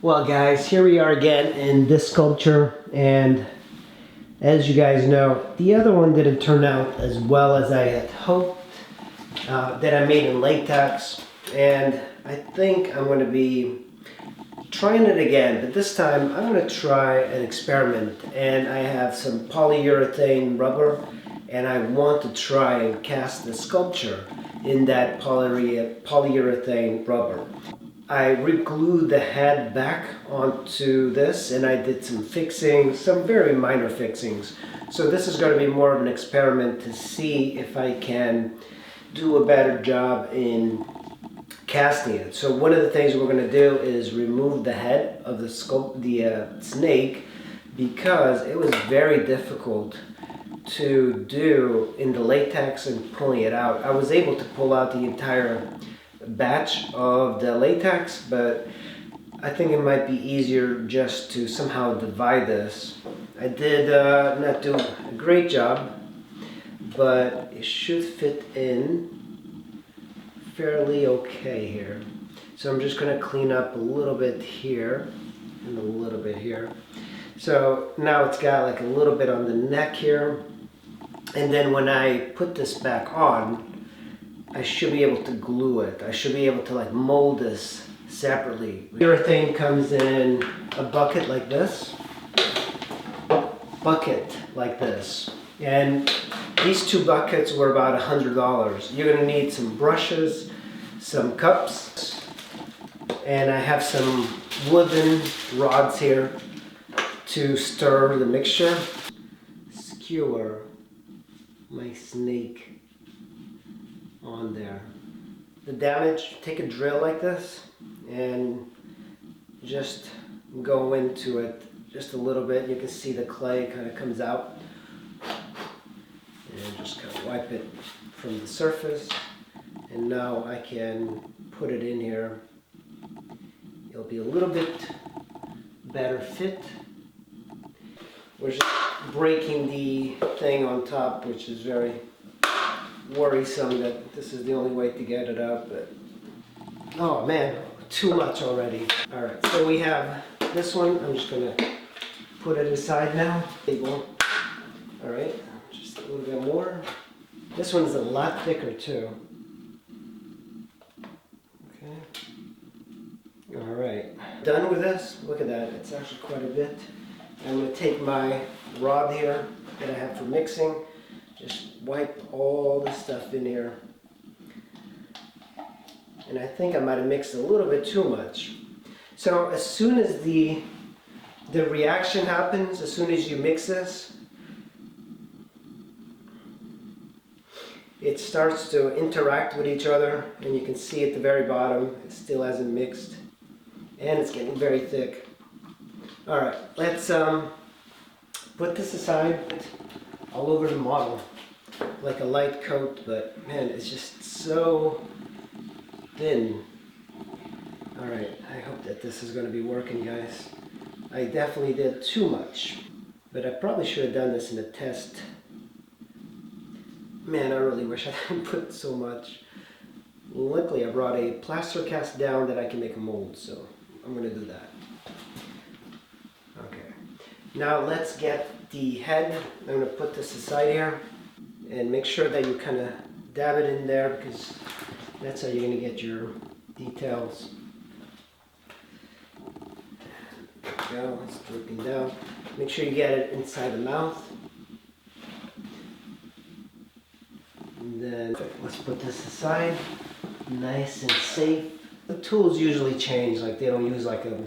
Well guys, here we are again in this sculpture, and as you guys know, the other one didn't turn out as well as I had hoped, that I made in latex, and I think I'm going to be trying it again, but this time I'm going to try an experiment, and I have some polyurethane rubber, and I want to try and cast the sculpture in that polyurethane rubber. I re-glued the head back onto this, and I did some fixing, some very minor fixings. So this is going to be more of an experiment to see if I can do a better job in casting it. So one of the things we're going to do is remove the head of the snake, because it was very difficult to do in the latex and pulling it out. I was able to pull out the entire batch of the latex, but I think it might be easier just to somehow divide this. I did not do a great job, but it should fit in fairly okay here. So I'm just going to clean up a little bit here and a little bit here. So now it's got like a little bit on the neck here, and then when I put this back on, I should be able to glue it. I should be able to like mold this separately. Urethane comes in a bucket like this. And these two buckets were about $100. You're gonna need some brushes, some cups, and I have some wooden rods here to stir the mixture. Skewer my snake on there. The damage, take a drill like this and just go into it just a little bit. You can see the clay kind of comes out, and just kind of wipe it from the surface, and now I can put it in here. It'll be a little bit better fit. We're just breaking the thing on top, which is very worrisome that this is the only way to get it up, but oh man, too much already. All right, so we have this one. I'm just gonna put it aside now. All right, just a little bit more. This one's a lot thicker too. Okay. All right, done with this. Look at that, it's actually quite a bit. I'm gonna take my rod here that I have for mixing, just wipe all the stuff in here. And I think I might have mixed a little bit too much. So as soon as the reaction happens, as soon as you mix this, it starts to interact with each other, and you can see at the very bottom it still hasn't mixed, and it's getting very thick. All right, let's put this aside. All over the model, like a light coat, but man, it's just so thin. All right, I hope that this is going to be working, guys. I definitely did too much, but I probably should have done this in a test. Man, I really wish I didn't put so much. Luckily, I brought a plaster cast down that I can make a mold, so I'm going to do that. Okay, now let's get the head. I'm going to put this aside here and make sure that you kind of dab it in there, because that's how you're going to get your details. There we go, it's dripping down. Make sure you get it inside the mouth. And then let's put this aside, nice and safe. The tools usually change, like they don't use like a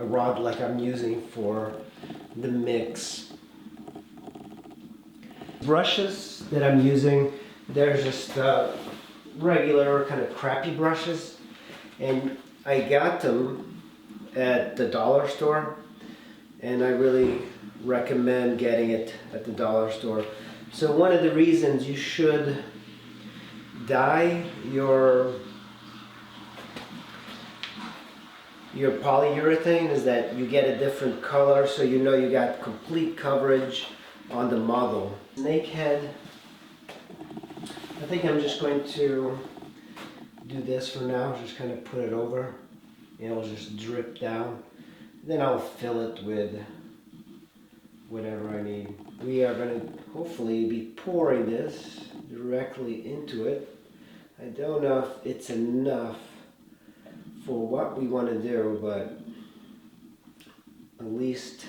rod like I'm using for the mix. Brushes that I'm using, they're just regular kind of crappy brushes, and I got them at the dollar store, and I really recommend getting it at the dollar store. So one of the reasons you should dye your polyurethane is that you get a different color, so you know you got complete coverage on the model. Snake head, I think I'm just going to do this for now, just kind of put it over, and it'll just drip down. Then I'll fill it with whatever I need. We are going to hopefully be pouring this directly into it. I don't know if it's enough for what we want to do, but at least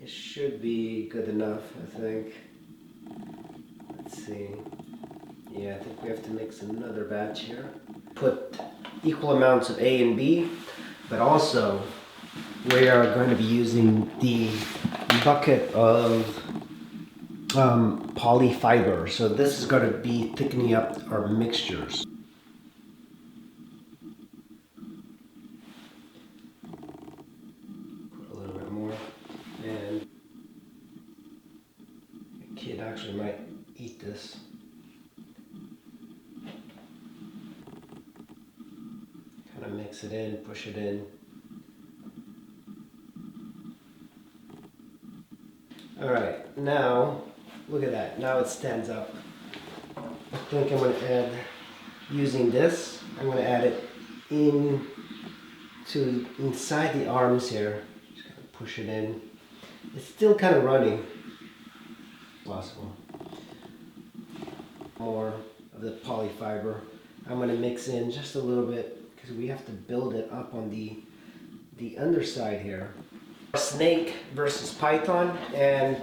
it should be good enough, I think. Let's see. Yeah, I think we have to mix another batch here. Put equal amounts of A and B, but also we are going to be using the bucket of polyfiber. So this is going to be thickening up our mixtures. Put a little bit more, and the kid actually might eat this. Kind of mix it in, push it in. Alright, now look at that. Now it stands up. I think I'm going to add, using this, I'm going to add it inside the arms here. Just kind of push it in. It's still kind of running. Possible. More of the polyfiber. I'm going to mix in just a little bit because we have to build it up on the underside here. Snake versus python, and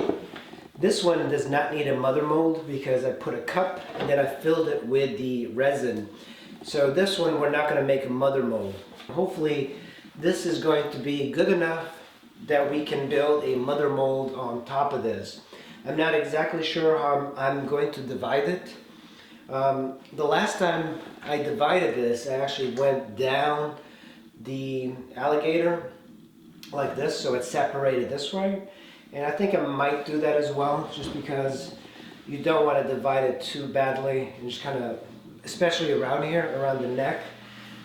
this one does not need a mother mold because I put a cup and then I filled it with the resin. So this one we're not going to make a mother mold. Hopefully this is going to be good enough that we can build a mother mold on top of this. I'm not exactly sure how I'm going to divide it. The last time I divided this, I actually went down the alligator like this, so it's separated this way, and I think I might do that as well, just because you don't want to divide it too badly and just kind of, especially around here, around the neck.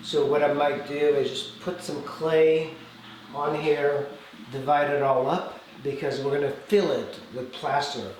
So what I might do is just put some clay on here, divide it all up, because we're going to fill it with plaster.